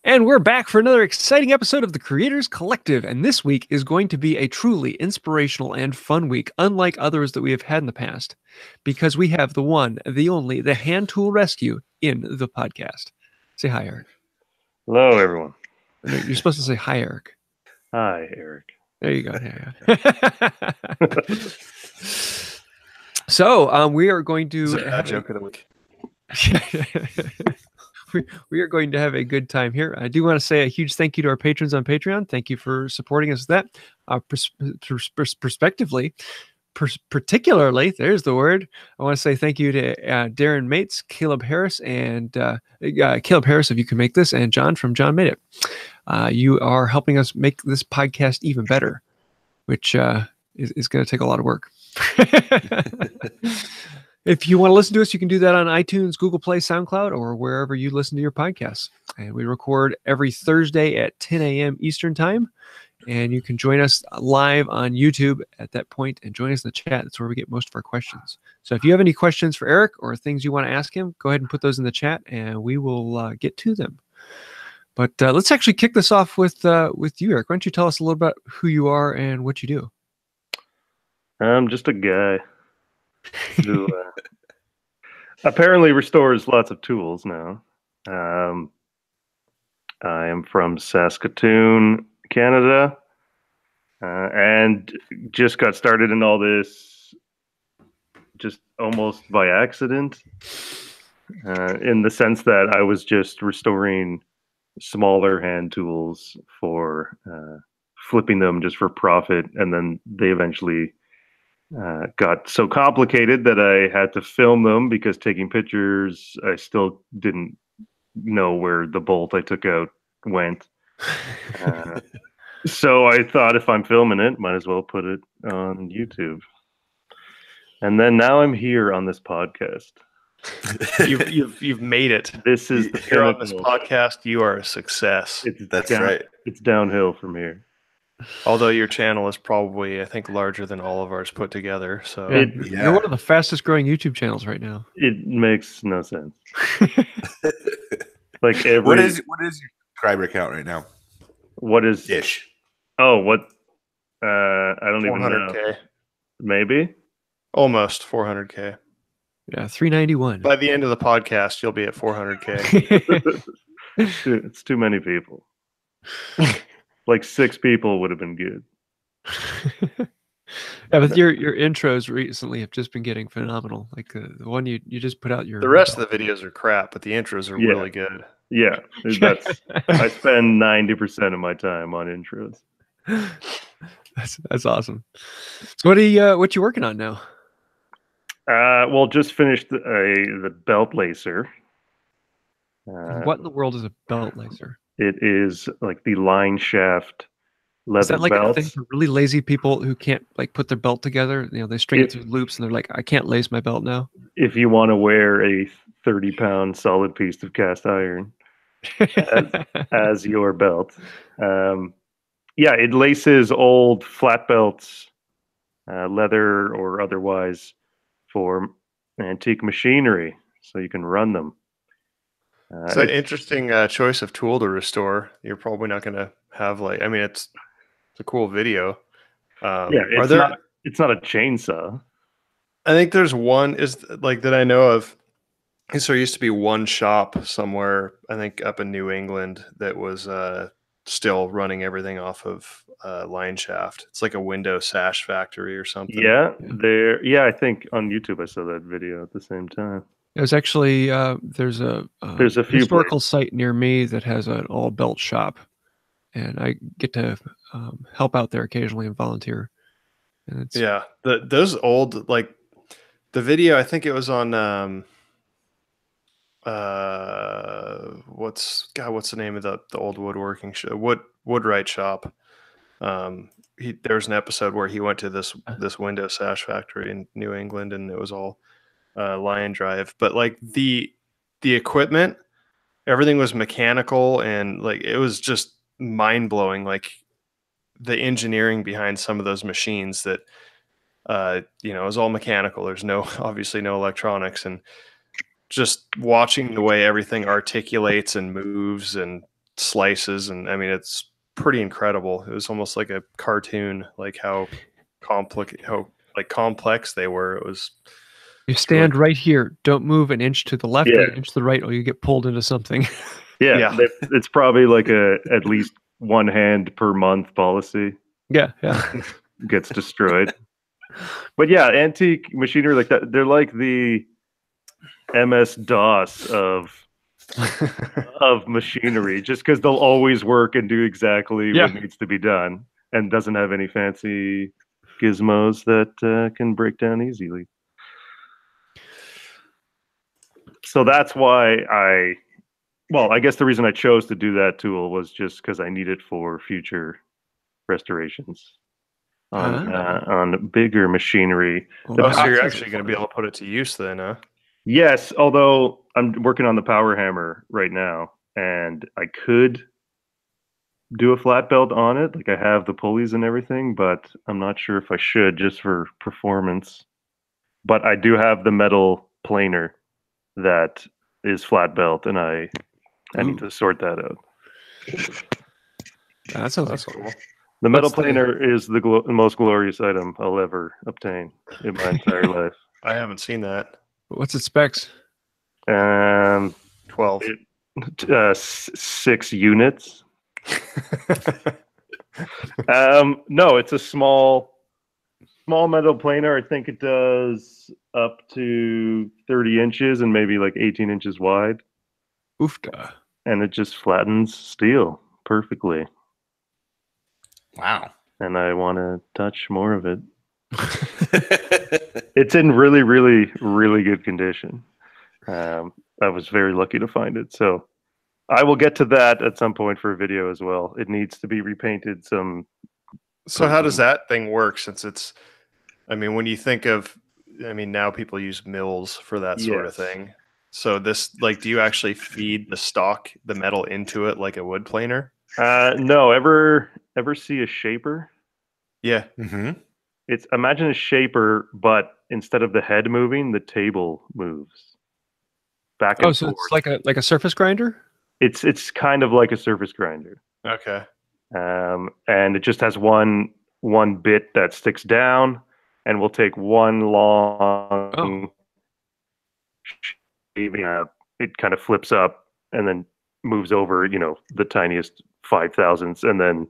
And we're back for another exciting episode of the Creators Collective. And this week is going to be a truly inspirational and fun week, unlike others that we have had in the past, because we have the one, the only, the hand tool rescue in the podcast. Say hi, Eric. Hello, everyone. No, you're supposed to say hi, Eric. Hi, Eric. There you go. So we are going to have a joke of the week. We are going to have a good time here. I do want to say a huge thank you to our patrons on Patreon. Thank you for supporting us with that. Particularly, there's the word. I want to say thank you to Darren Mates, Caleb Harris, and Caleb Harris, if you can make this, and John from John Made It. You are helping us make this podcast even better, which is going to take a lot of work. If you want to listen to us, you can do that on iTunes, Google Play, SoundCloud, or wherever you listen to your podcasts. And we record every Thursday at 10 a.m. Eastern Time. And you can join us live on YouTube at that point and join us in the chat. That's where we get most of our questions. So if you have any questions for Eric or things you want to ask him, go ahead and put those in the chat and we will get to them. But let's actually kick this off with you, Eric. Why don't you tell us a little about who you are and what you do? I'm just a guy who apparently restores lots of tools now. I am from Saskatoon, Canada, and just got started in all this just almost by accident, in the sense that I was just restoring smaller hand tools for flipping them just for profit, and then they eventually got so complicated that I had to film them because taking pictures, I still didn't know where the bolt I took out went. So I thought if I'm filming it, might as well put it on YouTube. And then now I'm here on this podcast. You've made it. This is the here on this podcast. You are a success. That's right. It's downhill from here. Although your channel is probably, I think, larger than all of ours put together. So you're one of the fastest growing YouTube channels right now. It makes no sense. Like what is your subscriber count right now? What is ish? Oh, what? I don't even know. 400K. Maybe. Almost 400K. Yeah, 391. By the end of the podcast, you'll be at 400K. It's too many people. Like 6 people would have been good. Yeah, but your intros recently have just been getting phenomenal. Like the one you just put out. The rest of the videos are crap, but the intros are really good. Yeah, I spend 90% of my time on intros. That's awesome. So what you working on now? Well, just finished the belt lacer. What in the world is a belt lacer? It is like the line shaft leather Is that like belts. a thing for really lazy people who can't like put their belt together? You know, they string it through loops and they're like, I can't lace my belt now. If you want to wear a 30-pound solid piece of cast iron as your belt, yeah, it laces old flat belts, leather or otherwise, for antique machinery, so you can run them. It's an interesting choice of tool to restore. You're probably not going to have like. I mean, it's a cool video. Yeah, it's not a chainsaw. I think there's one that I know of. So there used to be one shop somewhere, I think up in New England, that was still running everything off of line shaft. It's like a window sash factory or something. Yeah, I think on YouTube I saw that video at the same time. There's actually there's a few historical site near me that has an all belt shop, and I get to help out there occasionally and volunteer. And it's those old, like the video. I think it was on what's the name of the old woodworking show? Woodwright shop. There was an episode where he went to this window sash factory in New England, and it was all line drive, but like the equipment, everything was mechanical, and like it was just mind blowing. Like the engineering behind some of those machines that it was all mechanical. There's obviously no electronics, and just watching the way everything articulates and moves, and slices, and I mean it's pretty incredible. It was almost like a cartoon, like how complex they were. It was. You stand right here. Don't move an inch to the left or an inch to the right, or you get pulled into something. Yeah. It's probably like at least one hand per month policy. Yeah. Gets destroyed. But yeah, antique machinery like that, they're like the MS-DOS of machinery, just because they'll always work and do exactly what needs to be done, and doesn't have any fancy gizmos that can break down easily. So that's why I guess the reason I chose to do that tool was just because I need it for future restorations on bigger machinery. So you're actually going to be able to put it to use then, huh? Yes, although I'm working on the power hammer right now, and I could do a flat belt on it. Like I have the pulleys and everything, but I'm not sure if I should, just for performance. But I do have the metal planer that is flat belt, and I need to sort that out. That sounds cool. The metal planer is the most glorious item I'll ever obtain in my entire life. I haven't seen that. What's its specs? 12. 6 units. No, it's a small metal planer. I think it does up to 30 inches and maybe like 18 inches wide. Oofda. And it just flattens steel perfectly. Wow. And I want to touch more of it. It's in really, really, really good condition. I was very lucky to find it. So I will get to that at some point for a video as well. It needs to be repainted some. So how does that thing work, since it's, I mean, when you think of, I mean, now people use mills for that sort of thing. So this, like, do you actually feed the metal into it like a wood planer? No, ever see a shaper? Yeah. Mm-hmm. Imagine a shaper, but instead of the head moving, the table moves back and forth. So it's like a surface grinder? It's kind of like a surface grinder. Okay. And it just has one bit that sticks down, and we'll take one long shaving up. It kind of flips up and then moves over, the tiniest 5,000ths, and then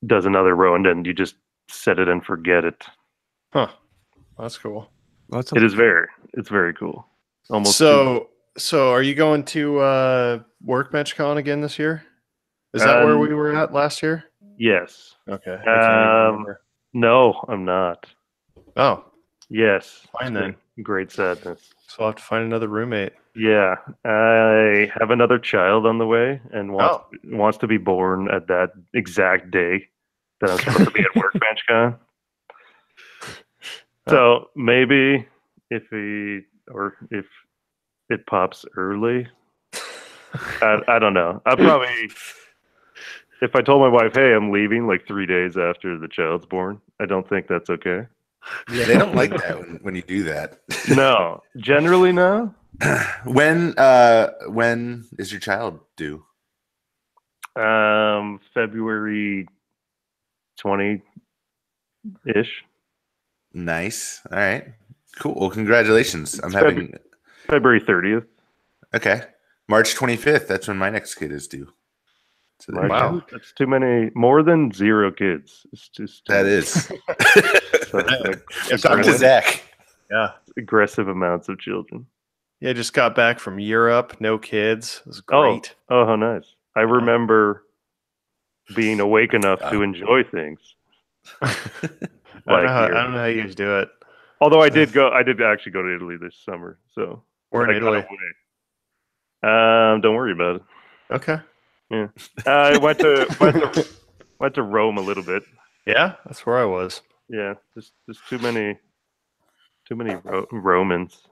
does another row, and then you just set it and forget it. Huh. That's cool. It's very cool. Almost. So are you going to Workbench Con again this year? Is that where we were at last year? Yes. Okay. I can't even remember. No, I'm not. Oh. Yes. Fine then. Great sadness. So I'll have to find another roommate. Yeah. I have another child on the way and wants to be born at that exact day that I'm supposed to be at Workbench Con. So maybe if it pops early, I don't know. I probably, if I told my wife, hey, I'm leaving like 3 days after the child's born, I don't think that's okay. Yeah, they don't like that when you do that. No, generally no. When is your child due? February 20-ish. Nice. All right. Cool. Well, congratulations. I'm having February 30th. Okay. March 25th. That's when my next kid is due. So wow. That's too many. More than 0 kids. It's just that is. Talk to Zack. Yeah. Aggressive amounts of children. Yeah, just got back from Europe. No kids. It was great. Oh, how nice. I remember being awake enough to enjoy things. I don't know how you guys do it. Although I did actually go to Italy this summer. So we're in Italy. Don't worry about it. Okay. Yeah. I went to Rome a little bit. Yeah, that's where I was. Yeah, there's too many Romans.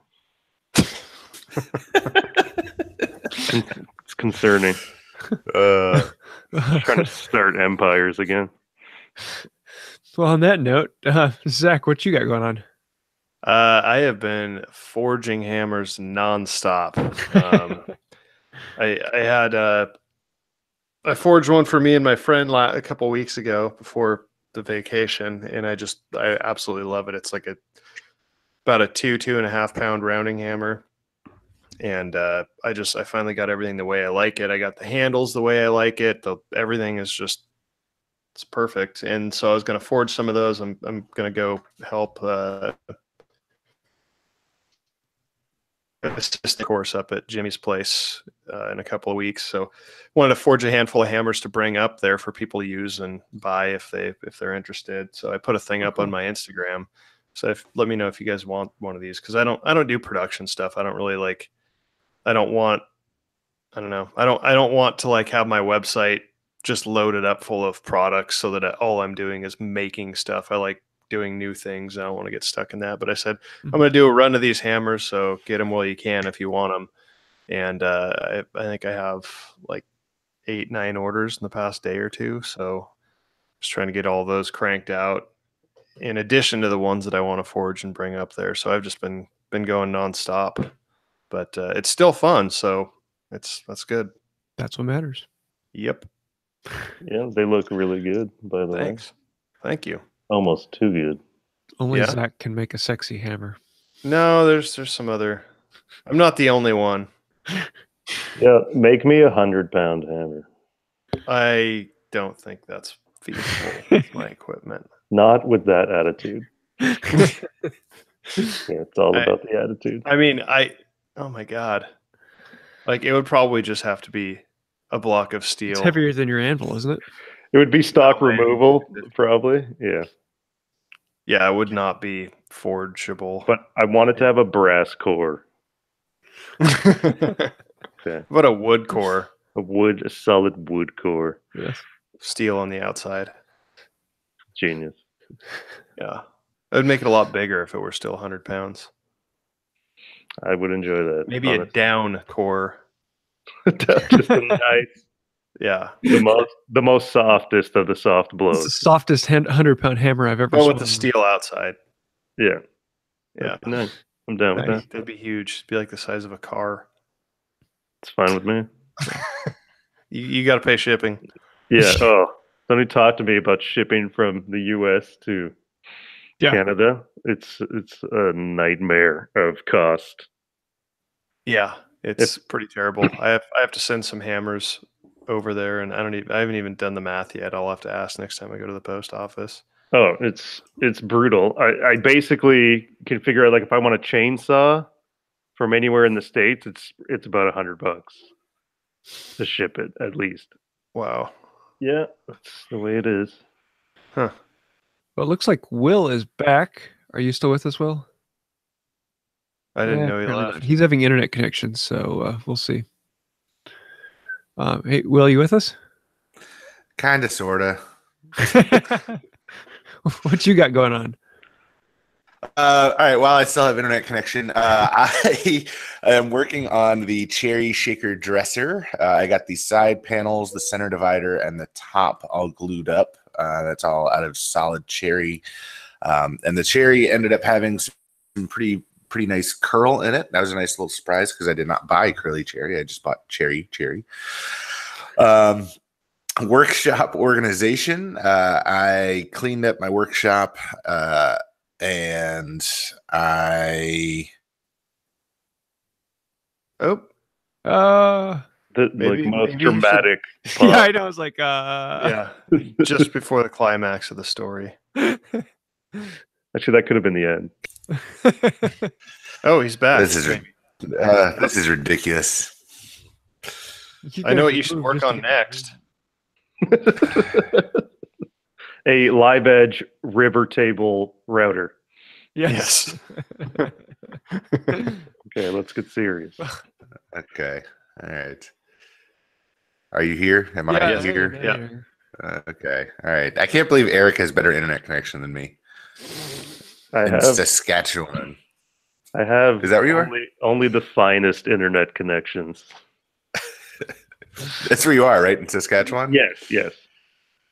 It's concerning. Trying to start empires again. Well, on that note, Zach, what you got going on? I have been forging hammers nonstop. I had I forged one for me and my friend a couple weeks ago before the vacation, and I absolutely love it. It's like about a 2.5 pound rounding hammer. And I finally got everything the way I like it. I got the handles the way I like it. Everything is it's perfect. And so I was going to forge some of those. I'm going to go help assist the course up at Jimmy's place in a couple of weeks. So wanted to forge a handful of hammers to bring up there for people to use and buy if they're interested. So I put a thing up on my Instagram. So let me know if you guys want one of these, because I don't do production stuff. I don't want to like have my website just loaded up full of products so that all I'm doing is making stuff. I like doing new things. I don't want to get stuck in that. But I said, I'm going to do a run of these hammers. So get them while you can if you want them. And I think I have like 8-9 orders in the past day or two. So just trying to get all those cranked out in addition to the ones that I want to forge and bring up there. So I've just been going nonstop. But it's still fun, so that's good. That's what matters. Yep. Yeah, they look really good, by the Thanks. way. Thank you. Almost too good. Only Zack can make a sexy hammer. No, there's some other. I'm not the only one. Yeah, make me a 100-pound hammer. I don't think that's feasible with my equipment. Not with that attitude. Yeah, it's all about the attitude. I mean, oh my God. Like, it would probably just have to be a block of steel. It's heavier than your anvil, isn't it? It would be stock removal, probably. Yeah. Yeah, it would not be forgeable. But I wanted to have a brass core. Okay. What a wood core. A solid wood core. Yes. Steel on the outside. Genius. Yeah. It would make it a lot bigger if it were still 100 pounds. I would enjoy that. Maybe honestly. A down core. Just a nice. Yeah. The most softest of the soft blows. It's the softest 100-pound hammer I've ever seen. With the steel outside. Yeah. Yeah. Nice. I'm down with that. That'd be huge. It'd be like the size of a car. It's fine with me. You got to pay shipping. Yeah. Oh, somebody talked to me about shipping from the U.S. to Canada. It's a nightmare of cost. Yeah, it's pretty terrible. I have to send some hammers over there, and I haven't even done the math yet. I'll have to ask next time I go to the post office. Oh, it's brutal. I basically can figure out, like, if I want a chainsaw from anywhere in the States, it's about $100 to ship it, at least. Wow. Yeah, that's the way it is. Huh. Well, it looks like Will is back. Are you still with us, Will? I didn't know he left. He's having internet connections, so we'll see. Hey, Will, you with us? Kinda, sorta. What you got going on? All right. While I still have internet connection, I am working on the cherry shaker dresser. I got the side panels, the center divider, and the top all glued up. That's all out of solid cherry. And the cherry ended up having some pretty nice curl in it. That was a nice little surprise because I did not buy curly cherry. I just bought cherry. Workshop organization. I cleaned up my workshop and I the most dramatic should... Yeah, I know. I was like yeah, just before the climax of the story. Actually, that could have been the end. Oh, he's back. This is ridiculous. I know what you should work on next. A live edge river table router. Yes. Okay, let's get serious. Okay. All right. Are you here? Am I here? Yeah. Okay. All right. I can't believe Eric has better internet connection than me. I have Saskatchewan. I have. Is that where you are? Only the finest internet connections. That's where you are, right? In Saskatchewan? Yes.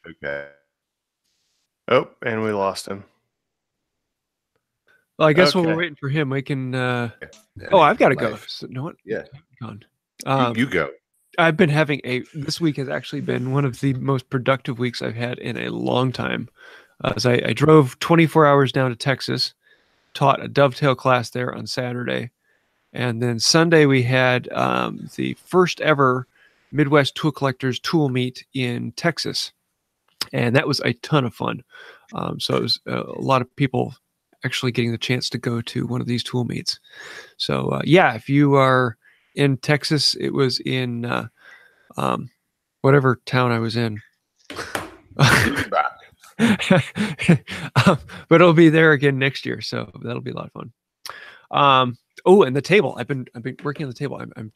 Okay. Oh, and we lost him. Well, I guess while we're waiting for him, we can. Oh, I've got to go. So, you know what? Yeah. Gone. You go. I've been having this week has actually been one of the most productive weeks I've had in a long time. As I drove 24 hours down to Texas, taught a dovetail class there on Saturday. And then Sunday we had the first ever Midwest Tool Collectors Tool Meet in Texas. And that was a ton of fun. So it was a lot of people actually getting the chance to go to one of these tool meets. So yeah, if you are in Texas, it was in whatever town I was in. But it'll be there again next year, so that'll be a lot of fun. Oh, and the table. I've been working on the table. I'm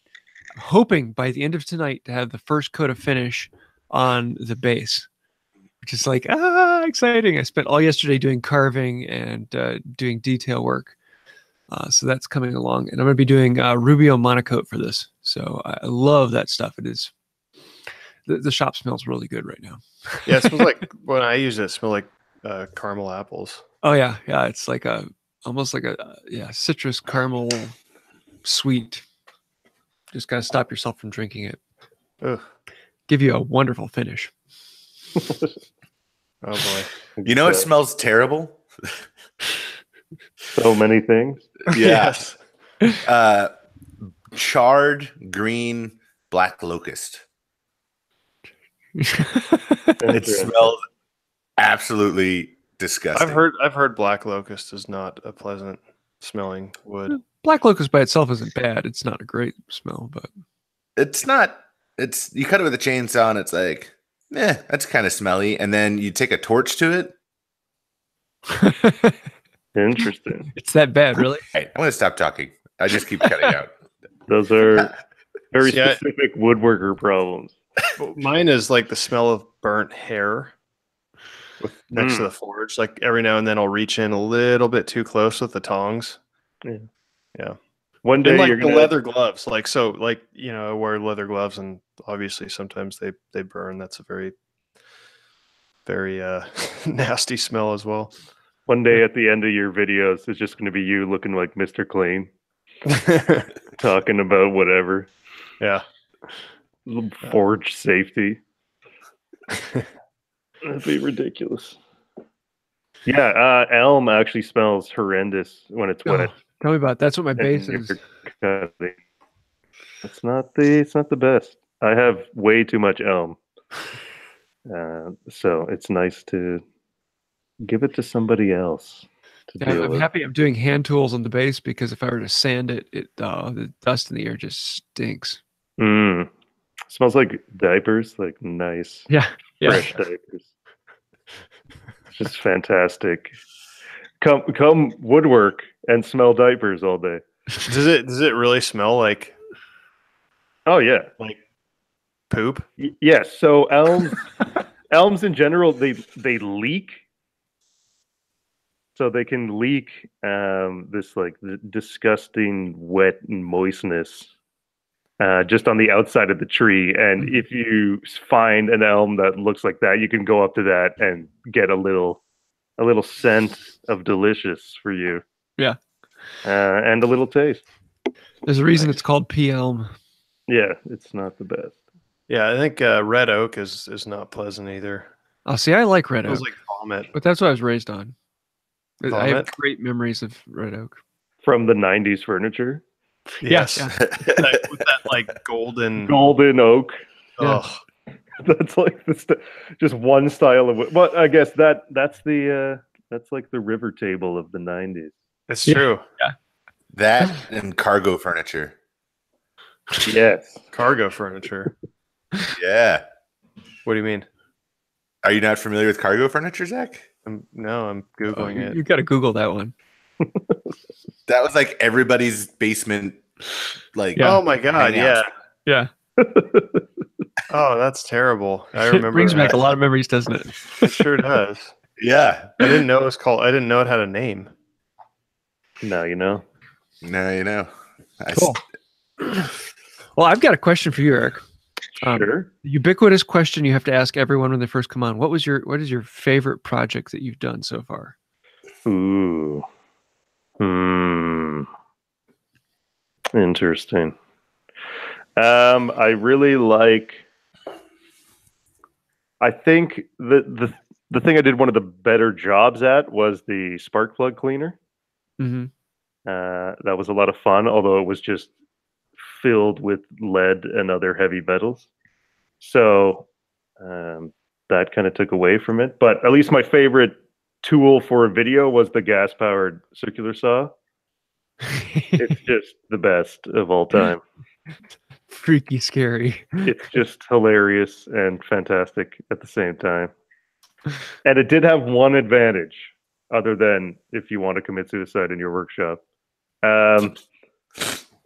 hoping by the end of tonight to have the first coat of finish on the base, which is like exciting. I spent all yesterday doing carving and doing detail work, so that's coming along. And I'm going to be doing Rubio monocoat for this. So I love that stuff. It is. The shop smells really good right now. Yeah, it smells like when I use it smells like caramel apples. Oh yeah, it's like almost like a citrus caramel sweet. Just gotta stop yourself from drinking it. Ugh. Give you a wonderful finish. Oh boy! You know it smells terrible. So many things. Yes. Charred green black locust. It smells absolutely disgusting. I've heard black locust is not a pleasant smelling wood. Black locust by itself isn't bad. It's not a great smell, but It's not. It's you cut it with a chainsaw and it's like, that's kind of smelly. And then you take a torch to it. Interesting. It's that bad, really? Hey, I'm going to stop talking. I just keep cutting out. Those are very specific woodworker problems. Mine is like the smell of burnt hair next to the forge. Like every now and then I'll reach in a little bit too close with the tongs. Yeah. One day and you're the gonna leather gloves. I wear leather gloves and obviously sometimes they burn. That's a very, very nasty smell as well. One day at the end of your videos, it's just going to be you looking like Mr. Clean, talking about whatever. Yeah. Forge safety. That'd be ridiculous. Yeah, elm actually smells horrendous when it's wet. Tell me about it. That's what my base is. It's not the best. I have way too much elm, so it's nice to give it to somebody else. I'm happy I'm doing hand tools on the base because if I were to sand it, the dust in the air just stinks. Smells like diapers, like nice, fresh diapers. It's just fantastic. Come woodwork and smell diapers all day. Does it really smell like? Oh yeah, like poop. Yes. So elms in general they leak. So they can leak this like disgusting wet and moistness just on the outside of the tree. And if you find an elm that looks like that, you can go up to that and get a little scent of delicious for you. Yeah. And a little taste. There's a reason it's called P elm. Yeah, it's not the best. Yeah, I think red oak is not pleasant either. Oh, see, I like red oak. It was like vomit. But that's what I was raised on. Vomit? I have great memories of red oak. From the 90s furniture? Yes. Yeah. With that like golden oak. Yeah. Oh, That's like just one style of wood. Well, I guess that's like the river table of the 90s. it's true. Yeah. That and cargo furniture. Yes. Cargo furniture. Yeah. What do you mean? Are you not familiar with cargo furniture, Zach? I'm Googling it. You got to Google that one. That was like everybody's basement. Like, Oh my god! hangout. Yeah. Oh, that's terrible. I remember. It brings that. back a lot of memories, doesn't it? It sure does. Yeah. I didn't know it was called. I didn't know it had a name. Now you know. Now you know. Cool. Well, I've got a question for you, Eric. Sure. The ubiquitous question you have to ask everyone when they first come on. What is your favorite project that you've done so far? Ooh. Interesting. I really like. I think the thing I did one of the better jobs at was the spark plug cleaner. Mm-hmm. That was a lot of fun, although it was just filled with lead and other heavy metals. So that kind of took away from it. But at least my favorite tool for a video was the gas-powered circular saw. It's just the best of all time. Freaky scary. It's just hilarious and fantastic at the same time. And it did have one advantage, other than if you want to commit suicide in your workshop.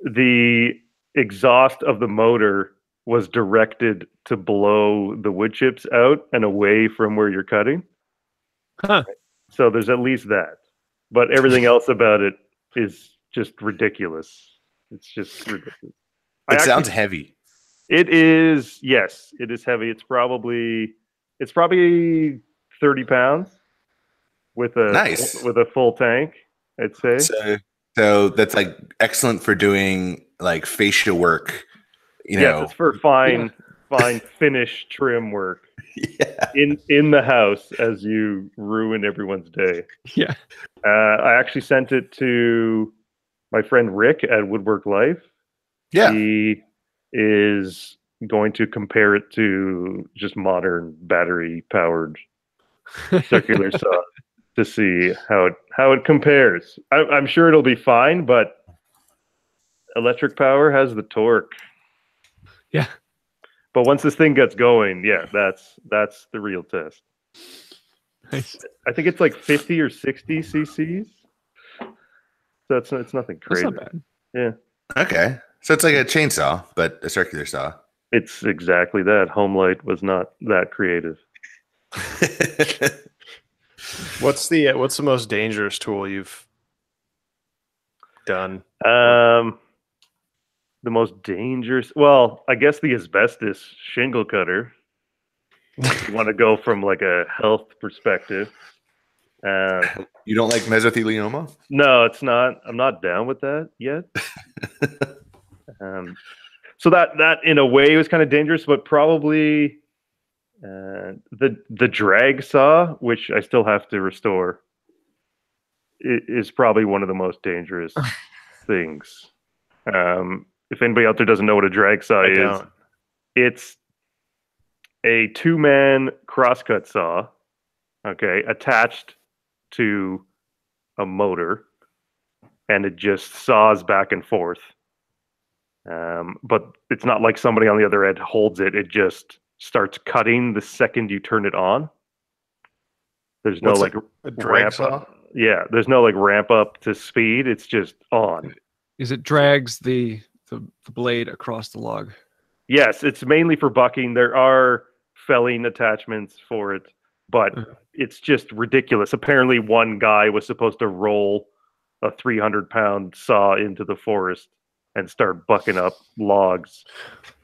The exhaust of the motor was directed to blow the wood chips out and away from where you're cutting. Huh. So there's at least that. But everything else about it is just ridiculous. It's just ridiculous. It sounds heavy. It is, yes, it is heavy. It's probably 30 pounds with a full tank, I'd say. So that's like excellent for doing like fascia work. Yes, it's for fine finish trim work. Yeah. In the house as you ruin everyone's day. Yeah. I actually sent it to my friend Rick at Woodwork Life. Yeah. He is going to compare it to just modern battery powered circular saw to see how it compares. I'm sure it'll be fine, but electric power has the torque. Yeah. But once this thing gets going, yeah, that's the real test. Nice. I think it's like 50 or 60 cc's. So it's nothing crazy. That's not bad. Yeah. Okay. So it's like a chainsaw, but a circular saw. It's exactly that. Homelight was not that creative. What's the most dangerous tool you've done? The most dangerous, well, I guess the asbestos shingle cutter. If you want to go from like a health perspective. You don't like mesothelioma? No, it's not. I'm not down with that yet. So that in a way was kind of dangerous, but probably the drag saw, which I still have to restore, is probably one of the most dangerous things. If anybody out there doesn't know what a drag saw is, it's a 2-man crosscut saw, okay, attached to a motor, and it just saws back and forth. But it's not like somebody on the other end holds it. It just starts cutting the second you turn it on. There's no a drag saw? Yeah, there's no like ramp up to speed. It's just on. Is it drags the blade across the log? Yes, it's mainly for bucking. There are felling attachments for it, but it's just ridiculous. Apparently one guy was supposed to roll a 300-pound saw into the forest and start bucking up logs.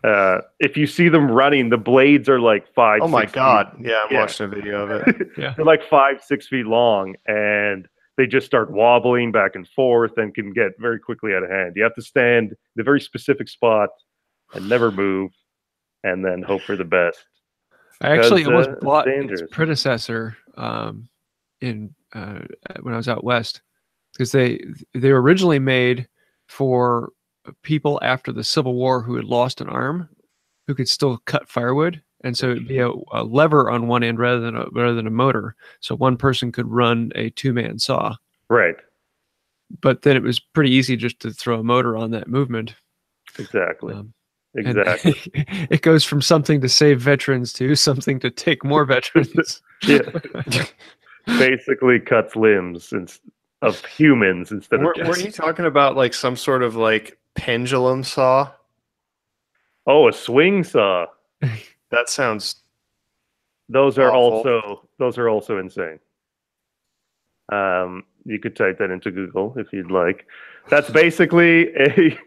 If you see them running, the blades are like 5. Oh my 6 God! feet. Yeah, I'm watching a video of it. Yeah. They're like 5-6 feet long, and they just start wobbling back and forth and can get very quickly out of hand. You have to stand in a very specific spot and never move, and then hope for the best. I actually almost bought dangerous. its predecessor when I was out west, because they were originally made for people after the Civil War who had lost an arm, who could still cut firewood, and so it'd be a lever on one end rather than a motor, so one person could run a 2-man saw. Right. But then it was pretty easy just to throw a motor on that movement. Exactly. Exactly. It goes from something to save veterans to something to take more veterans. Yeah. Basically cuts limbs of humans instead of Were you talking about like some sort of like pendulum saw? Oh, a swing saw. That sounds Those are awful. also insane. You could type that into Google if you'd like. That's basically a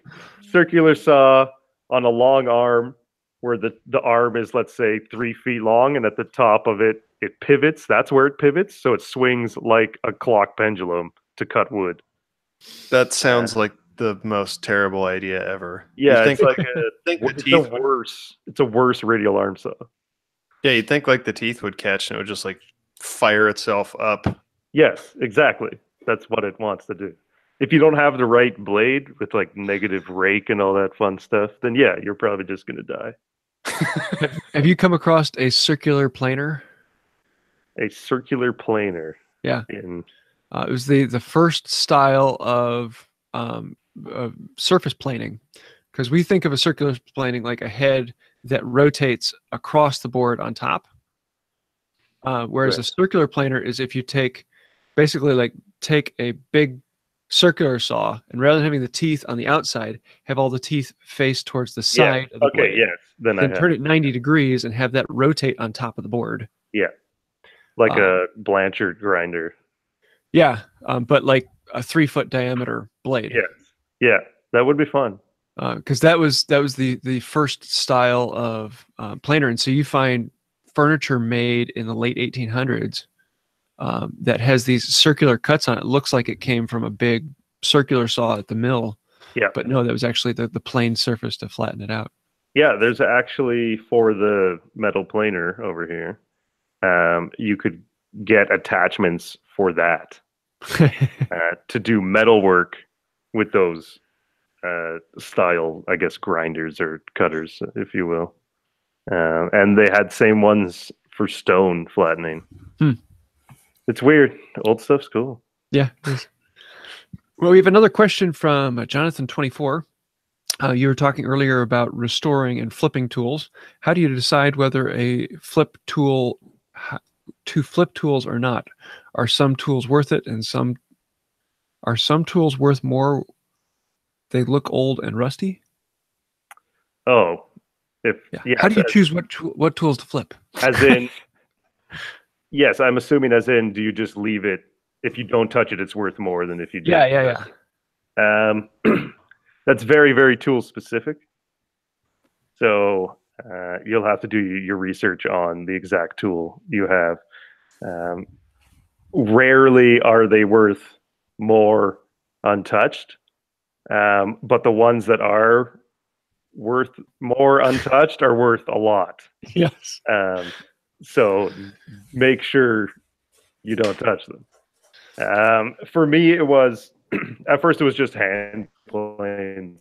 circular saw on a long arm where the arm is, let's say, 3 feet long, and at the top of it, it pivots. That's where it pivots. So it swings like a clock pendulum to cut wood. That sounds like the most terrible idea ever. Yeah, You'd it's like it's a worse radial arm saw. Yeah, you'd think like the teeth would catch and it would just like fire itself up. Yes, exactly. That's what it wants to do. If you don't have the right blade with like negative rake and all that fun stuff, then yeah, you're probably just gonna die. Have you come across a circular planer? A circular planer. Yeah. In It was the first style of surface planing, because we think of a circular planing like a head that rotates across the board on top. Whereas a circular planer is if you take a big circular saw, and rather than having the teeth on the outside, have all the teeth face towards the side of the blade. Yes. Then turn it 90 degrees and have that rotate on top of the board. Yeah. Like a Blanchard grinder. Yeah, but like a 3-foot diameter blade. Yes. Yeah, that would be fun. Because that was the first style of planer, and so you find furniture made in the late 1800s that has these circular cuts on it. It looks like it came from a big circular saw at the mill. Yeah. But no, that was actually the plain surface to flatten it out. Yeah, there's actually, for the metal planer over here, you could get attachments for that to do metal work with those style, I guess, grinders or cutters, if you will. And they had same ones for stone flattening. It's weird. Old stuff's cool. Yeah. Well, we have another question from Jonathan24. You were talking earlier about restoring and flipping tools. How do you decide whether to flip tools or not? Are some tools worth it, and are some tools worth more? They look old and rusty. Oh, How do you choose what tools to flip? As in, yes, I'm assuming as in, do you just leave it? If you don't touch it, it's worth more than if you do. Yeah. That's very, very tool specific. So you'll have to do your research on the exact tool you have. Rarely are they worth more untouched, but the ones that are worth more untouched are worth a lot. Yes. So make sure you don't touch them. For me, it was at first it was just hand planes.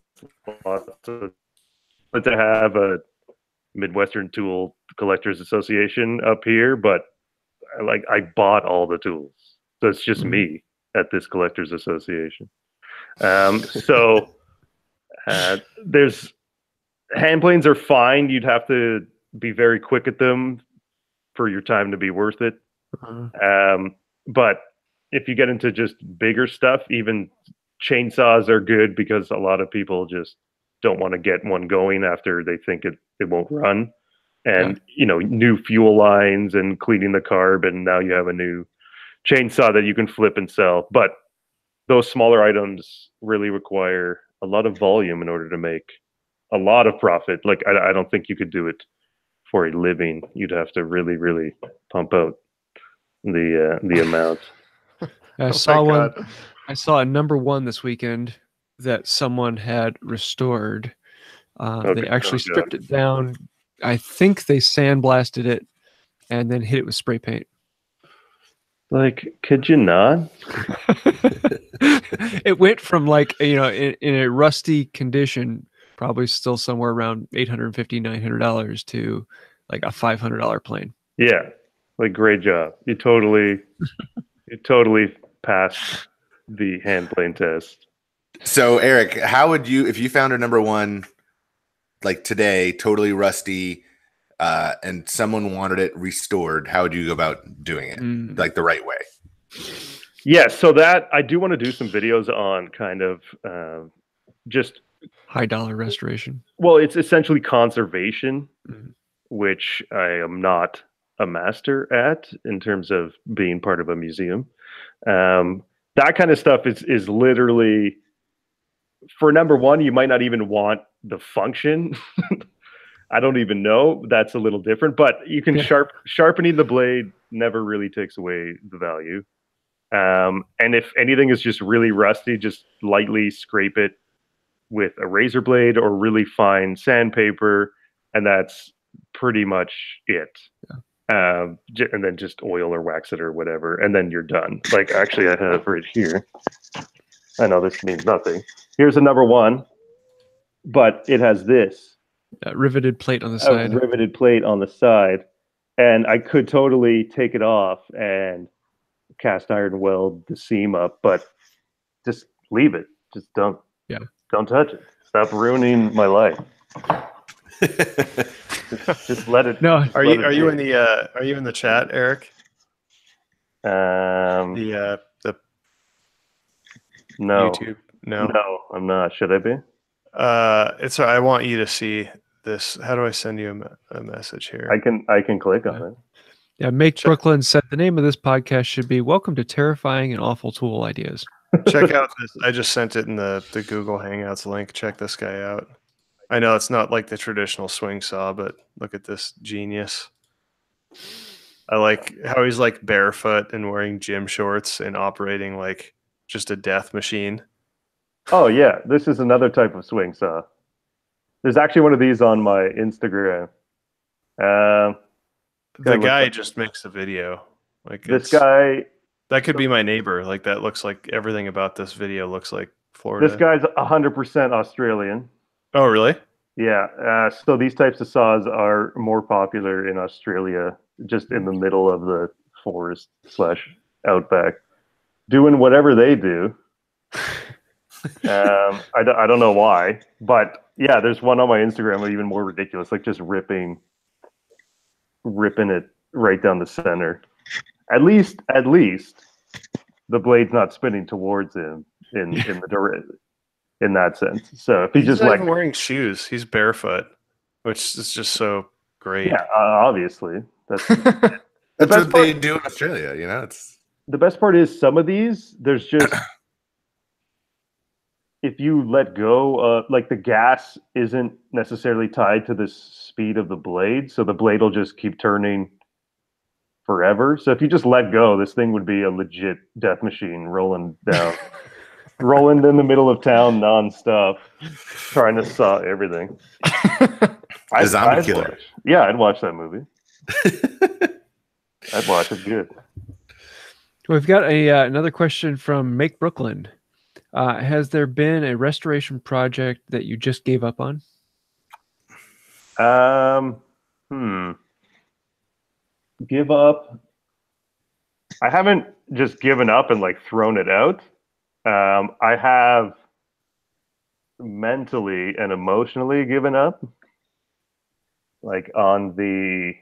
But to have a Midwestern Tool Collectors Association up here, but I bought all the tools, so it's just me at this Collectors Association. There's hand planes are fine. You'd have to be very quick at them for your time to be worth it. But if you get into just bigger stuff, even chainsaws are good because a lot of people just don't want to get one going after they think it won't run. And, new fuel lines and cleaning the carb, and now you have a new chainsaw that you can flip and sell. But those smaller items really require a lot of volume in order to make a lot of profit. Like, I don't think you could do it for a living. You'd have to really, really pump out the amount. I saw a number one this weekend that someone had restored. They actually stripped it down. I think they sandblasted it and then hit it with spray paint. Like, could you not? It went from in a rusty condition, probably still somewhere around $850, $900 to like a $500 plane. Yeah, like, great job. You totally passed the hand plane test. So, Eric, how would you, if you found a number one like today, totally rusty, and someone wanted it restored, how would you go about doing it, like the right way? Yeah, so that I do want to do some videos on kind of just high dollar restoration. Well, it's essentially conservation, which I am not a master at in terms of being part of a museum. That kind of stuff is literally, for number one, you might not even want the function. I don't even know. That's a little different, but you can sharpening the blade never really takes away the value. And if anything is just really rusty, just lightly scrape it with a razor blade or really fine sandpaper, and that's pretty much it. And then just oil or wax it or whatever, and then you're done. Like, actually, I have right here. I know this means nothing. Here's a number one, but it has this riveted plate on the side. riveted plate on the side, and I could totally take it off and cast iron weld the seam up, but just leave it. Just don't touch it. Stop ruining my life. just let it. No, are you in the chat, Eric? No. YouTube? No, I'm not. Should I be? I want you to see this. How do I send you a message here? I can click on it. Yeah, Brooklyn said the name of this podcast should be "Welcome to Terrifying and Awful Tool Ideas." Check out this. I just sent it in the Google Hangouts link. Check this guy out. I know it's not like the traditional swing saw, but look at this genius. I like how he's like barefoot and wearing gym shorts and operating like just a death machine. Oh yeah, this is another type of swing saw. There's actually one of these on my Instagram. The guy just makes the video. Like this guy. That could be my neighbor. Like that looks like everything about this video looks like Florida. This guy's 100% Australian. Oh, really? Yeah. So these types of saws are more popular in Australia, just in the middle of the forest / outback, doing whatever they do. I don't know why, but yeah, there's one on my Instagram even more ridiculous, like just ripping it right down the center. At least the blade's not spinning towards him in that sense. So if he's just not like even wearing shoes, he's barefoot, which is just so great. Yeah, obviously that's what they do in Australia. You know, it's the best part is some of these there's just if you let go, like the gas isn't necessarily tied to the speed of the blade, so the blade will just keep turning forever. So if you just let go, this thing would be a legit death machine rolling in the middle of town nonstop, trying to saw everything. A zombie killer. I'd watch that movie. I'd watch it. Good. We've got another question from Make Brooklyn. Has there been a restoration project that you just gave up on? Give up. I haven't just given up and like thrown it out. I have mentally and emotionally given up. Like on the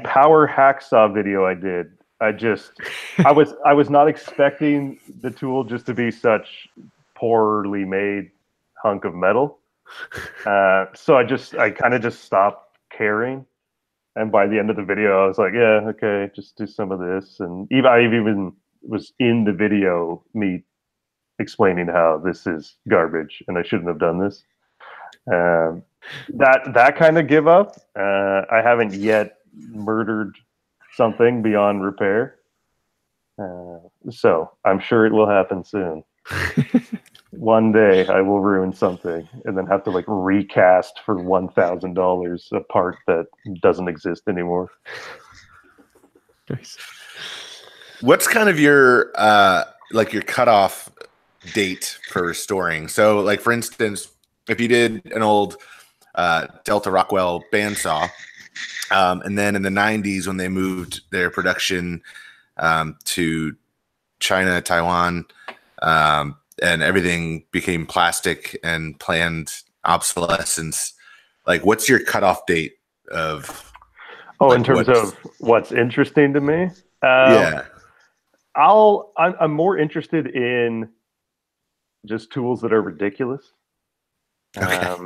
power hacksaw video I did, I was not expecting the tool just to be such poorly made hunk of metal. So I kind of just stopped caring. And by the end of the video, I was like, yeah, okay, just do some of this. And I even was in the video, me explaining how this is garbage and I shouldn't have done this. That kind of give up. I haven't yet murdered something beyond repair. So I'm sure it will happen soon. One day I will ruin something and then have to like recast for $1,000 a part that doesn't exist anymore. Nice. What's kind of your your cutoff date for restoring? So like for instance, if you did an old Delta Rockwell bandsaw, and then in the 90s when they moved their production to China, Taiwan, and everything became plastic and planned obsolescence, like what's your cutoff date of? Oh, in terms of what's interesting to me? Yeah. I'm more interested in just tools that are ridiculous. Okay.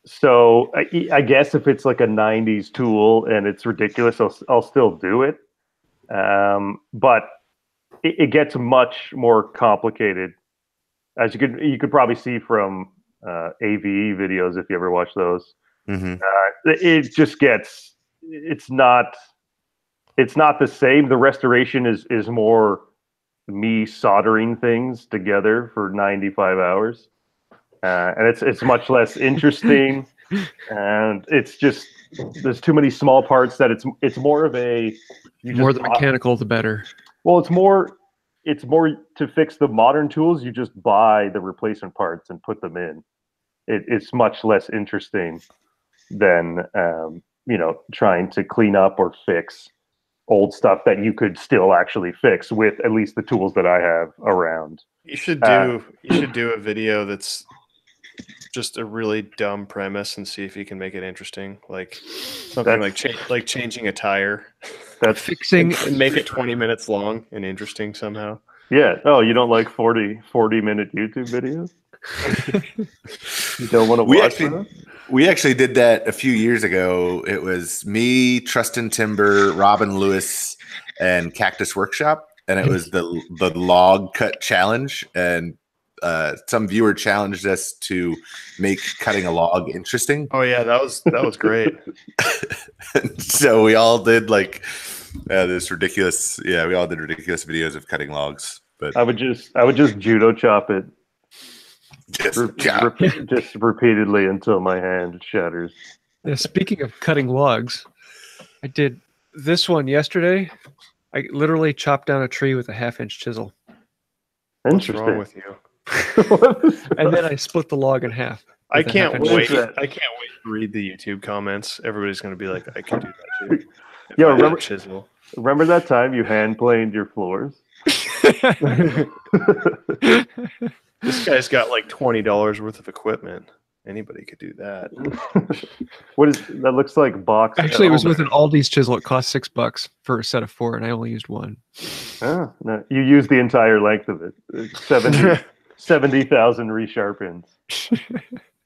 So I guess if it's like a 90s tool and it's ridiculous, I'll still do it. But it gets much more complicated, as you could probably see from AVE videos if you ever watch those. Mm-hmm. It just gets it's not the same. The restoration is more me soldering things together for 95 hours. And it's much less interesting, and it's just there's too many small parts that it's more of a More the mechanical, the better. Well, it's more to fix the modern tools. You just buy the replacement parts and put them in. It's much less interesting than trying to clean up or fix old stuff that you could still actually fix with at least the tools that I have around. You should do a video that's just a really dumb premise and see if you can make it interesting, like something like changing a tire. That's fixing and make it 20 minutes long and interesting somehow. Yeah. Oh, you don't like 40-minute YouTube videos? You don't want to watch them? We actually did that a few years ago. It was me, Trustin Timber, Robin Lewis, and Cactus Workshop, and it was the log cut challenge. And some viewer challenged us to make cutting a log interesting. Oh yeah, that was great. So we all did this ridiculous. Yeah, we all did ridiculous videos of cutting logs. But I would just judo chop it. Just repeatedly until my hand shatters. Yeah, speaking of cutting logs, I did this one yesterday. I literally chopped down a tree with a 1/2-inch chisel. What's wrong with you? And then I split the log in half. I can't wait. I can't wait to read the YouTube comments. Everybody's going to be like, I can do that too. Yo, remember that time you hand planed your floors? This guy's got like $20 worth of equipment. Anybody could do that. What is that? Looks like box. Actually, it was with an Aldi's chisel. It cost $6 for a set of 4, and I only used one. Oh, no. You used the entire length of it. 70,000 resharpens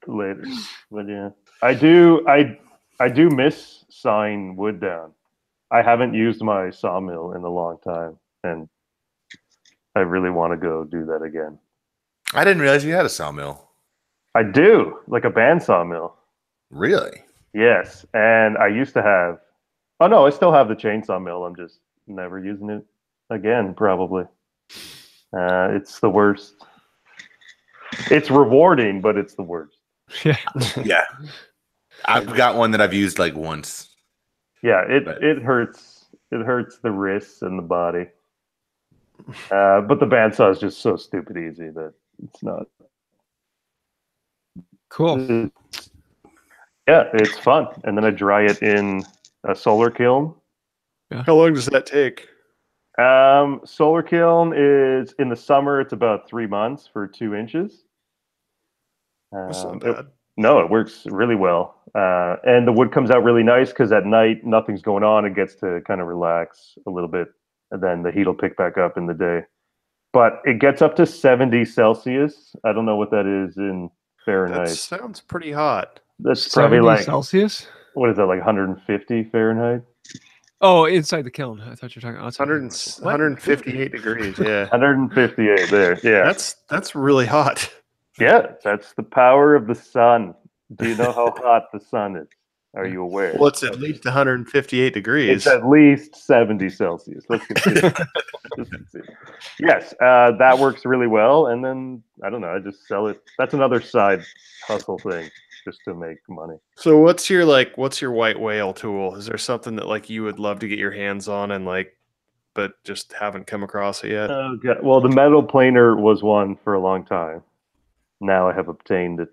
later. But yeah, I do miss sawing wood down. I haven't used my sawmill in a long time, and I really want to go do that again. I didn't realize you had a sawmill. I do, like a band sawmill. Really? Yes, and I used to have. Oh no, I still have the chainsaw mill. I'm just never using it again. Probably. It's the worst. It's rewarding, but it's the worst. Yeah. Yeah. I've got one that I've used like once. Yeah, it hurts. It hurts the wrists and the body. But the bandsaw is just so stupid easy that it's not. Cool. Yeah, it's fun. And then I dry it in a solar kiln. Yeah. How long does that take? Solar kiln is in the summer. It's about 3 months for 2 inches. That's not bad. No, it works really well. And the wood comes out really nice because at night nothing's going on. It gets to kind of relax a little bit, and then the heat will pick back up in the day. But it gets up to 70 Celsius. I don't know what that is in Fahrenheit. That sounds pretty hot. That's probably like Celsius. What is that, like 150 Fahrenheit? Oh, inside the kiln. I thought you were talking outside. 158 degrees. Yeah, 158 there. Yeah, that's really hot. Yeah, that's the power of the sun. Do you know how hot the sun is? Are you aware? Well, it's at least 158 degrees. It's at least 70 Celsius. Let's consider. Yes, that works really well. And then, I don't know, I just sell it. That's another side hustle thing, just to make money. So what's your white whale tool? Is there something that like you would love to get your hands on and but just haven't come across it yet? Oh, God. Well, the metal planer was one for a long time. Now I have obtained it.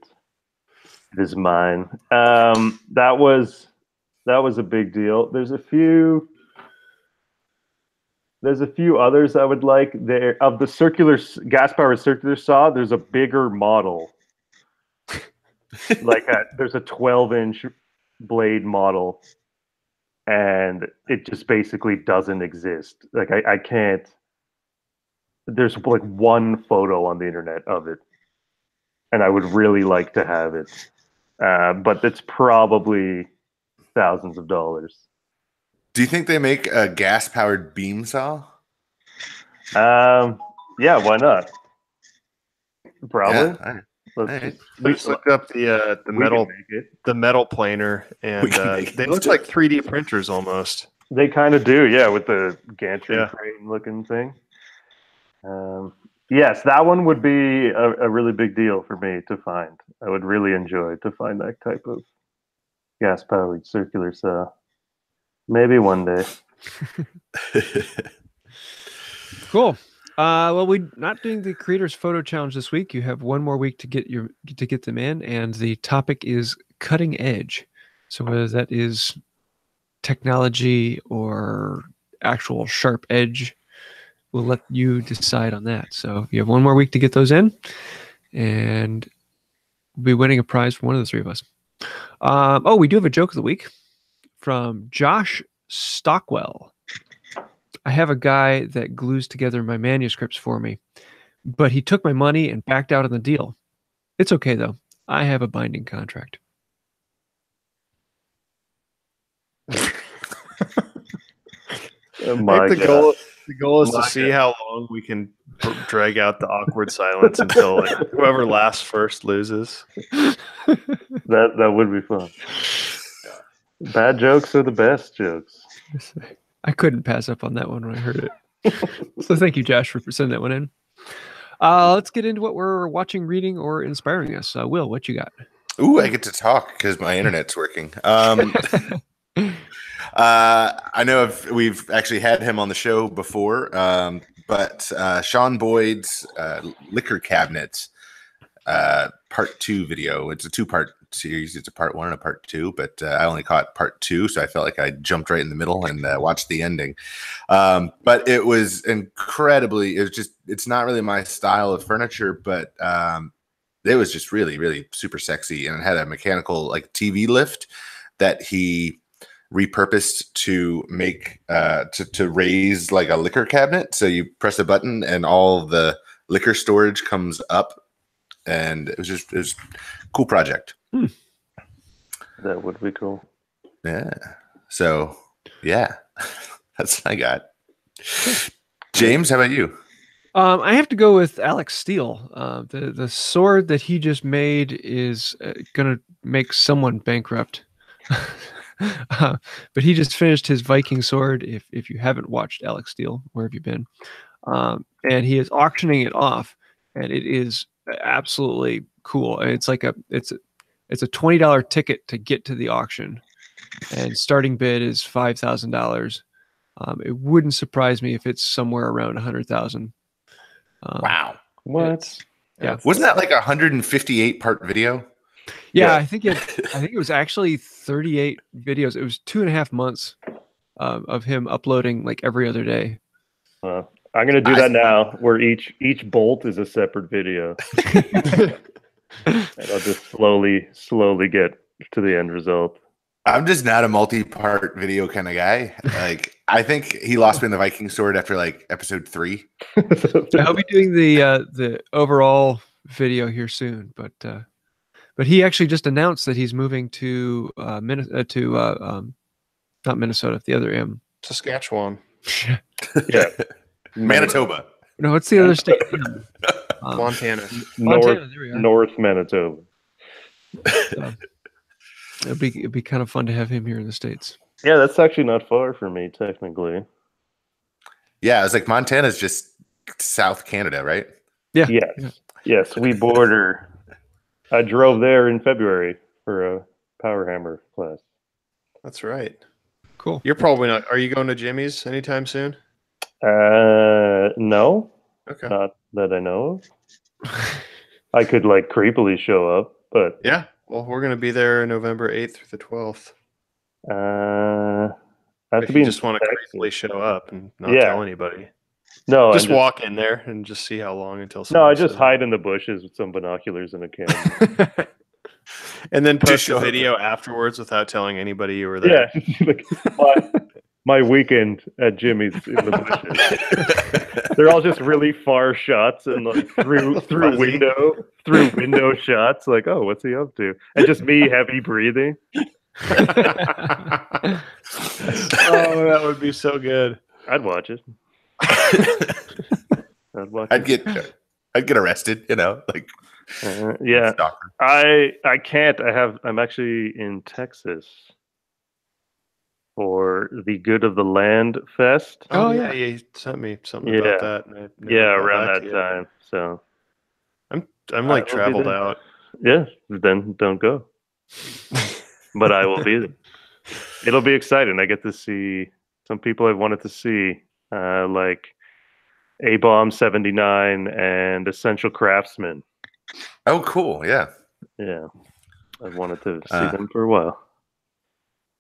It is mine. That was a big deal. There's a few others I would like. There of the circular gas-powered circular saw. There's a bigger model. There's a 12-inch blade model, and it just basically doesn't exist. Like I can't. There's like one photo on the internet of it, and I would really like to have it. But it's probably thousands of dollars. Do you think they make a gas-powered beam saw? Yeah, why not? Probably. Yeah, Let's look up the metal planer, and they look like 3D printers almost. They kind of do, yeah, with the gantry crane looking thing. Yes, that one would be a really big deal for me to find. I would really enjoy to find that type of gas-powered circular saw. Maybe one day. Cool. Well, we're not doing the creators photo challenge this week. You have one more week to get them in, and the topic is cutting edge. So whether that is technology or actual sharp edge, we'll let you decide on that. So you have one more week to get those in, and we'll be winning a prize from one of the three of us. Oh, we do have a joke of the week from Josh Stockwell. I have a guy that glues together my manuscripts for me, but he took my money and backed out on the deal. It's okay, though. I have a binding contract. Oh my the God. goal is to see how long we can drag out the awkward silence until whoever laughs first loses. That would be fun. Bad jokes are the best jokes. I couldn't pass up on that one when I heard it. So thank you, Josh, for sending that one in. Let's get into what we're watching, reading, or inspiring us. Will, what you got? Ooh, I get to talk because my internet's working. I know we've actually had him on the show before, but Sean Boyd's Liquor Cabinets Part 2 video. It's a 2-part series. It's a Part 1 and a Part 2, but I only caught Part 2, so I felt like I jumped right in the middle and watched the ending. But it was incredibly. It's not really my style of furniture, but it was just really, really super sexy, and it had a mechanical like TV lift that he repurposed to make to raise like a liquor cabinet. So you press a button and all the liquor storage comes up, and it was a cool project. That would be cool. Yeah. So yeah, that's what I got. James, how about you? I have to go with Alex Steele. The sword that he just made is gonna make someone bankrupt. But he just finished his Viking sword. If you haven't watched Alex Steele, where have you been? And he is auctioning it off, and it is absolutely cool. And it's like it's a $20 ticket to get to the auction, and starting bid is $5,000. It wouldn't surprise me if it's somewhere around 100,000. Wow. What? Yeah. Wasn't that like a 158 part video? Yeah, I think it was actually 38 videos. It was 2.5 months of him uploading like every other day. I'm gonna do that now, where each bolt is a separate video, and I'll just slowly get to the end result. I'm just not a multi-part video kind of guy. Like, I think he lost me in the Viking sword after like episode 3. I'll be doing the overall video here soon, but he actually just announced that he's moving to not Minnesota, the other M. Saskatchewan. Yeah, Manitoba. No, what's the other state? Montana. Montana, there we are. North Manitoba. So, it'd be kind of fun to have him here in the States. Yeah, that's actually not far from me, technically. Yeah, it's like Montana's just South Canada, right? Yeah. Yes, we border. I drove there in February for a Power Hammer class. That's right. Cool. You're probably not. Are you going to Jimmy's anytime soon? No. Okay. Not that I know of. I could like creepily show up, but Yeah. Well, we're going to be there November 8th through the 12th. I have If to you be just want to Texas. creepily show up and not Yeah. tell anybody. No, Just walk in there and just see how long until No, someone I just says- hide in the bushes with some binoculars and a camera. And then post show a up. video afterwards without telling anybody you were there. Yeah, like my weekend at Jimmy's in the bushes. They're all just really far shots and like through Fuzzy. window shots. Like, oh, what's he up to? And just me heavy breathing. Oh, that would be so good. I'd watch it. I'd watch I'd it. get arrested, like Yeah, stalker. I can't. I'm actually in Texas. for the Good of the Land Fest. Oh, yeah, yeah. you sent me something Yeah. about that. And I never Yeah, got around back that to you. time. So I'm like I will be traveled there. out. Yeah, then don't go. But I will be there. It'll be exciting. I get to see some people I've wanted to see, like A-Bomb 79 and Essential Craftsman. Oh, cool. Yeah. Yeah, I've wanted to see Uh, them for a while.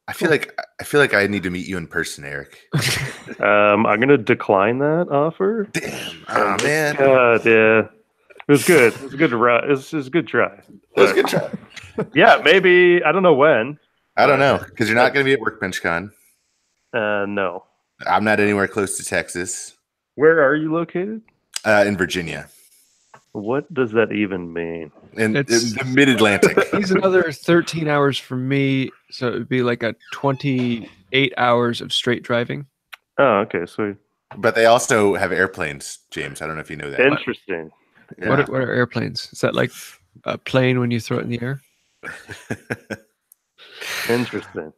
I feel like I need to meet you in person, Eric. I'm gonna decline that offer. Damn. Oh, man. God, yeah, it was good. It was a good it was a good try. That was a But, good try. yeah, maybe I don't know when. I don't but, know because you're not going to be at Workbench Con. No. I'm not anywhere close to Texas. Where are you located? In Virginia, What does that even mean? in It's- the Mid-Atlantic. He's another 13 hours from me, so it would be like a 28 hours of straight driving. Oh, okay, sweet. But they also have airplanes, James. I don't know if you know that. Interesting. Yeah. What are airplanes? Is that like a plane when you throw it in the air? Interesting.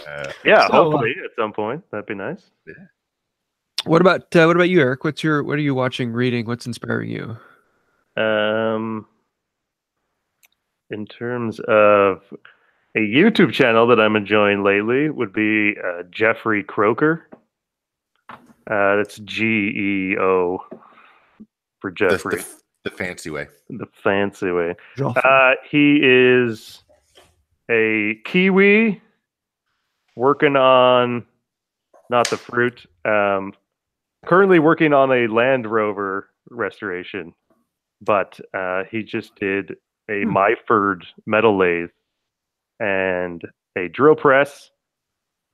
Uh, Yeah, So, hopefully at some point. That'd be nice. What about you, Eric? What are you watching, reading? What's inspiring you? In terms of a YouTube channel that I'm enjoying lately would be Jeffrey Croker. That's GEO for Jeffrey. the fancy way. The fancy way. Joffrey. He is a Kiwi working on, not the fruit, currently working on a Land Rover restoration, but he just did a Myford metal lathe and a drill press,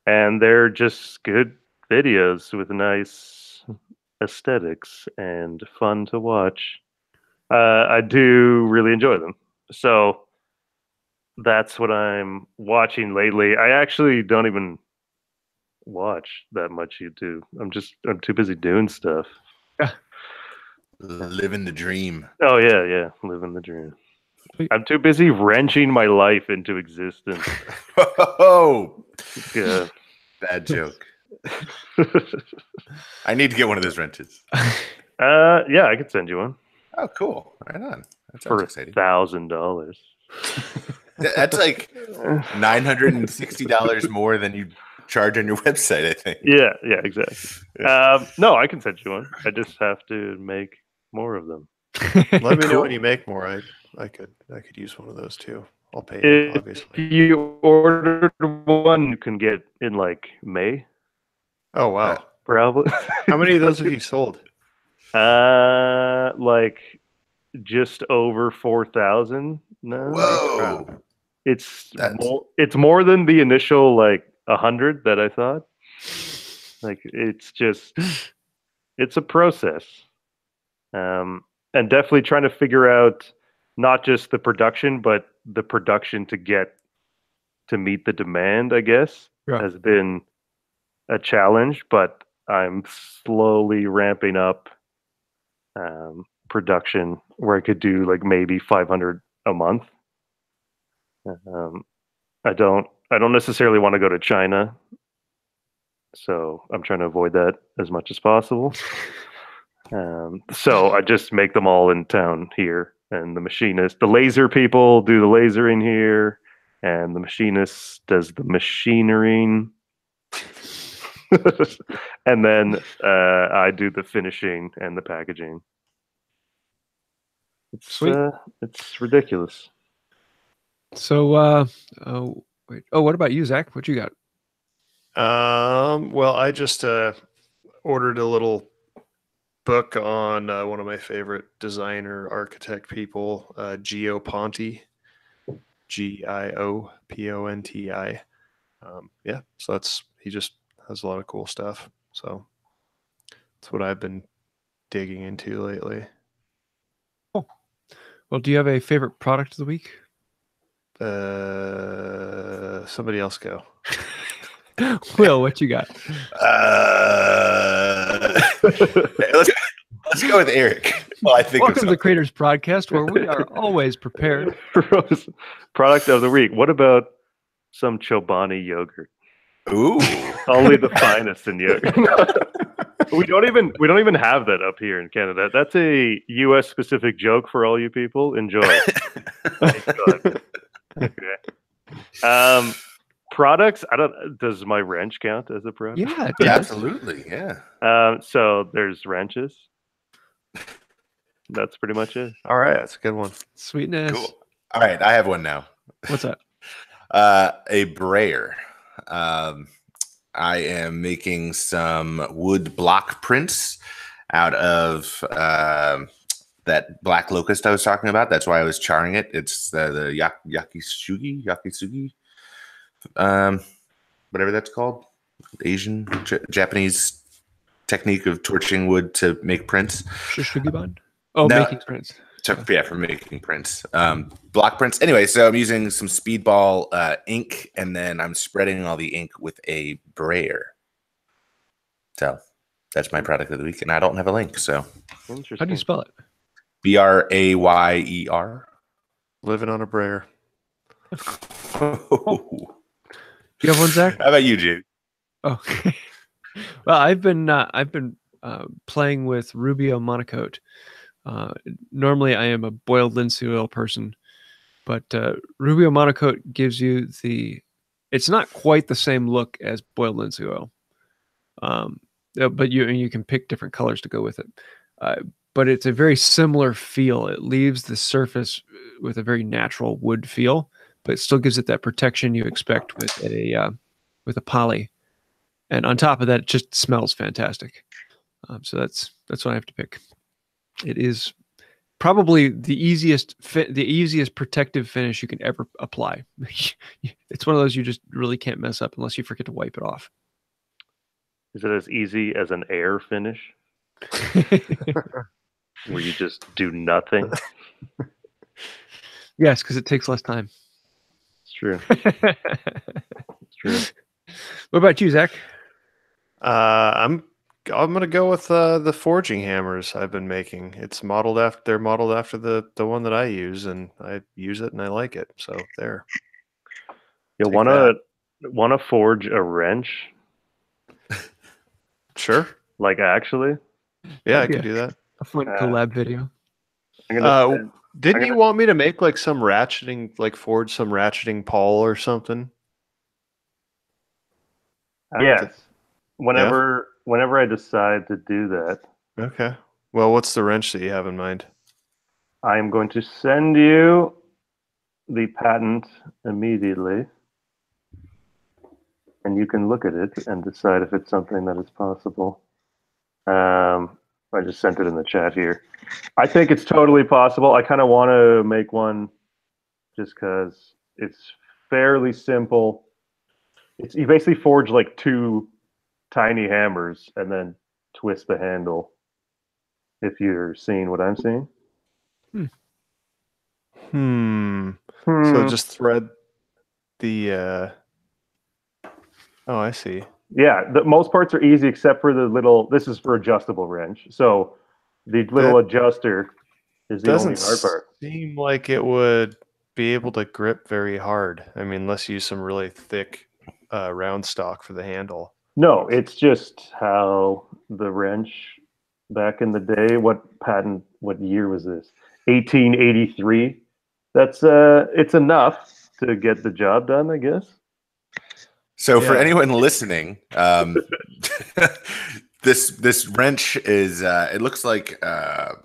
and they're just good videos with nice aesthetics and fun to watch. I do really enjoy them. So that's what I'm watching lately. I actually don't even watch that much YouTube. I'm too busy doing stuff. Living the dream. Oh yeah, living the dream. I'm too busy wrenching my life into existence. Oh, Yeah. bad joke. I need to get one of those wrenches. Yeah, I could send you one Oh, cool. Right on. That sounds for exciting. $1,000. That's like $960 more than you charge on your website, I think. Yeah, exactly. No, I can send you one. I just have to make more of them. Let me know when you make more. I could use one of those too. I'll pay you, If obviously. you ordered one, you can get in like May, Oh wow! probably. How many of those have you sold? Like just over 4,000 now. Whoa. It's more than the initial like 100 that I thought. Like it's a process. And definitely trying to figure out not just the production, but the production to meet the demand, I guess, has been a challenge, but I'm slowly ramping up production where I could do like maybe 500 a month. I don't necessarily want to go to China, so I'm trying to avoid that as much as possible. So I just make them all in town here, and the laser people do the lasering here, and the machinist does the machinery. And then I do the finishing and the packaging. Sweet. It's ridiculous. So, wait. Oh, what about you, Zach? What you got? Well, I just ordered a little book on one of my favorite designer architect people, Gio Ponti, Gioponti. Yeah, so he just has a lot of cool stuff. So that's what I've been digging into lately. Oh, well, do you have a favorite product of the week? Somebody else go. Will, what you got? Let's go with Eric. Well, I think Welcome to the Creators Podcast, where we are always prepared. Product of the week. What about some Chobani yogurt? Ooh. Only the finest in you. We don't even have that up here in Canada. That's a U.S. specific joke for all you people. Enjoy. Okay. Products. I don't. Does my wrench count as a product? Yeah, it Yeah, does. absolutely. Yeah. So there's wrenches. That's pretty much it. All right, that's a good one. Sweetness. Cool. All right, I have one now. What's that? A brayer. I am making some wood block prints out of that black locust I was talking about. That's why I was charring it. It's the yakisugi, whatever that's called. Asian, Japanese technique of torching wood to make prints. Shishugiban? Oh, No. making prints. Yeah, for making prints. Block prints. Anyway, so I'm using some speedball ink, and then I'm spreading all the ink with a brayer. So that's my product of the week, and I don't have a link. So How do you spell it? Brayer. Living on a brayer. You have one, Zach? How about you, Jude? Oh, well, I've been playing with Rubio Monocoat. Normally, I am a boiled linseed oil person, but Rubio Monocoat gives you it's not quite the same look as boiled linseed oil, but you can pick different colors to go with it. But it's a very similar feel. It leaves the surface with a very natural wood feel, but it still gives it that protection you expect with a poly. And on top of that, it just smells fantastic. So that's what I have to pick. It is probably the easiest protective finish you can ever apply. It's one of those you just really can't mess up unless you forget to wipe it off. Is it as easy as an air finish? Where you just do nothing? Yes, because it takes less time. It's true. It's true. What about you, Zach? I'm gonna go with the forging hammers I've been making. They're modeled after the one that I use, and I use it and I like it. So there. You wanna forge a wrench? Sure. Like actually? Yeah, I can do that. A fun collab video. Didn't you want me to make like some ratcheting, like forge some ratcheting pawl or something? Yes. Whenever I decide to do that, Okay. Well, what's the wrench that you have in mind? I am going to send you the patent immediately, and you can look at it and decide if it's something that is possible. I just sent it in the chat here. I think it's totally possible. I kind of want to make one just because it's fairly simple. You basically forge like two tiny hammers and then twist the handle. If you're seeing what I'm seeing. So just thread the. Oh, I see. Yeah, the most parts are easy except for the little. This is for adjustable wrench, so the little adjuster is the only hard part. Seem like it would be able to grip very hard. I mean, let's use some really thick round stock for the handle. No, it's just how the wrench back in the day. What year was this? 1883. That's it's enough to get the job done, I guess. So for anyone listening, this wrench is it looks like kind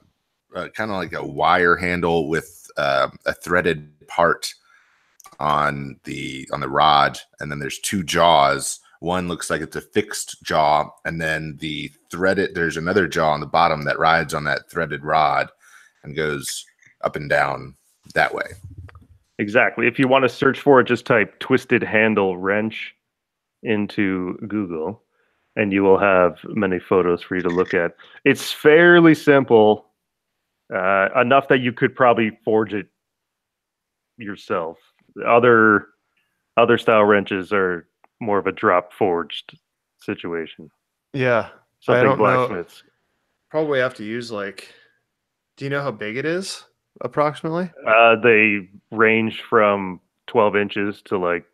of like a wire handle with a threaded part on the rod, and then there's two jaws. One looks like it's a fixed jaw, and then there's another jaw on the bottom that rides on that threaded rod and goes up and down that way. Exactly. If you want to search for it, just type twisted handle wrench into Google, and you will have many photos for you to look at. It's fairly simple, enough that you could probably forge it yourself. Other style wrenches are more of a drop forged situation. Yeah. Something I don't blacksmiths. know. Probably have to use like. Do you know how big it is approximately? They range from 12 inches to like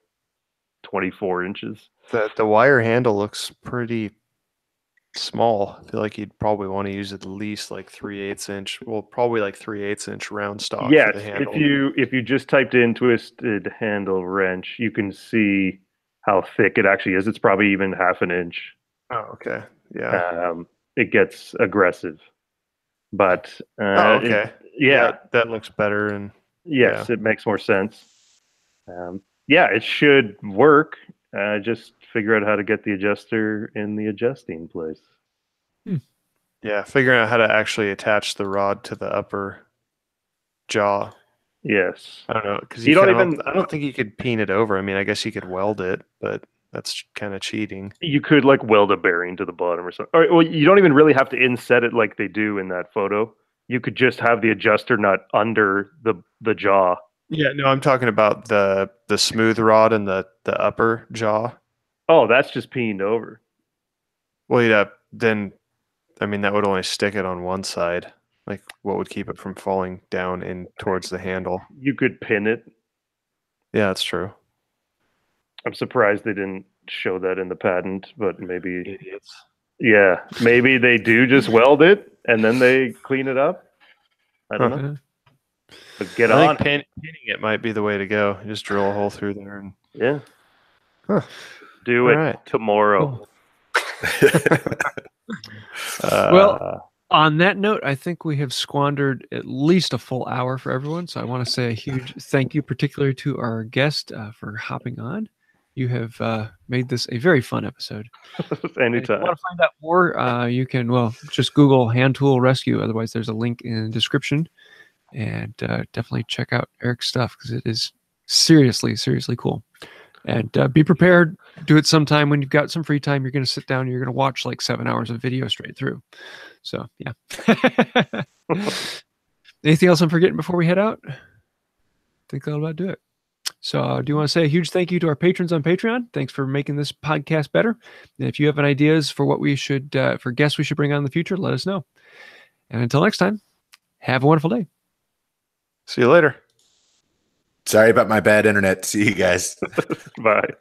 24 inches. The wire handle looks pretty small. I feel like you'd probably want to use at least like 3/8 inch. Well, probably like 3/8 inch round stock Yes, for the handle. if you just typed in twisted handle wrench, you can see how thick it actually is. It's probably even half an inch. Oh, okay. Yeah. It gets aggressive, but okay. yeah, that looks better. And yes, it makes more sense. Yeah, it should work. Just figure out how to get the adjuster in the adjusting place. yeah, figuring out how to actually attach the rod to the upper jaw. Yes. I don't know, because You don't I don't think you could peen it over. I mean, I guess you could weld it, but that's kind of cheating. You could like weld a bearing to the bottom or something. Or, well, you don't even really have to inset it like they do in that photo. You could just have the adjuster nut under the jaw. Yeah, no, I'm talking about the smooth rod and the upper jaw. Oh, that's just peened over. Well, yeah, then, I mean, that would only stick it on one side. Like, what would keep it from falling down in towards the handle? You could pin it. Yeah, that's true. I'm surprised they didn't show that in the patent, but maybe Idiots. yeah, maybe they do just weld it and then they clean it up. I don't know. But get I on. think pinning it might be the way to go. You just drill a hole through there and Yeah. Huh. Do All it right. tomorrow. Well, on that note, I think we have squandered at least a full hour for everyone. So I want to say a huge thank you, particularly to our guest for hopping on. You have made this a very fun episode. Anytime. If you want to find out more, you can, just Google hand tool rescue. Otherwise, there's a link in the description. And definitely check out Eric's stuff because it is seriously, seriously cool. And be prepared. Do it sometime when you've got some free time. You're going to sit down and you're going to watch like 7 hours of video straight through. So, yeah. Anything else I'm forgetting before we head out? I think that'll about do it. So I do want to say a huge thank you to our patrons on Patreon. Thanks for making this podcast better. And if you have any ideas for what we should, for guests we should bring on in the future, let us know. And until next time, have a wonderful day. see you later. Sorry about my bad internet. See you guys. Bye.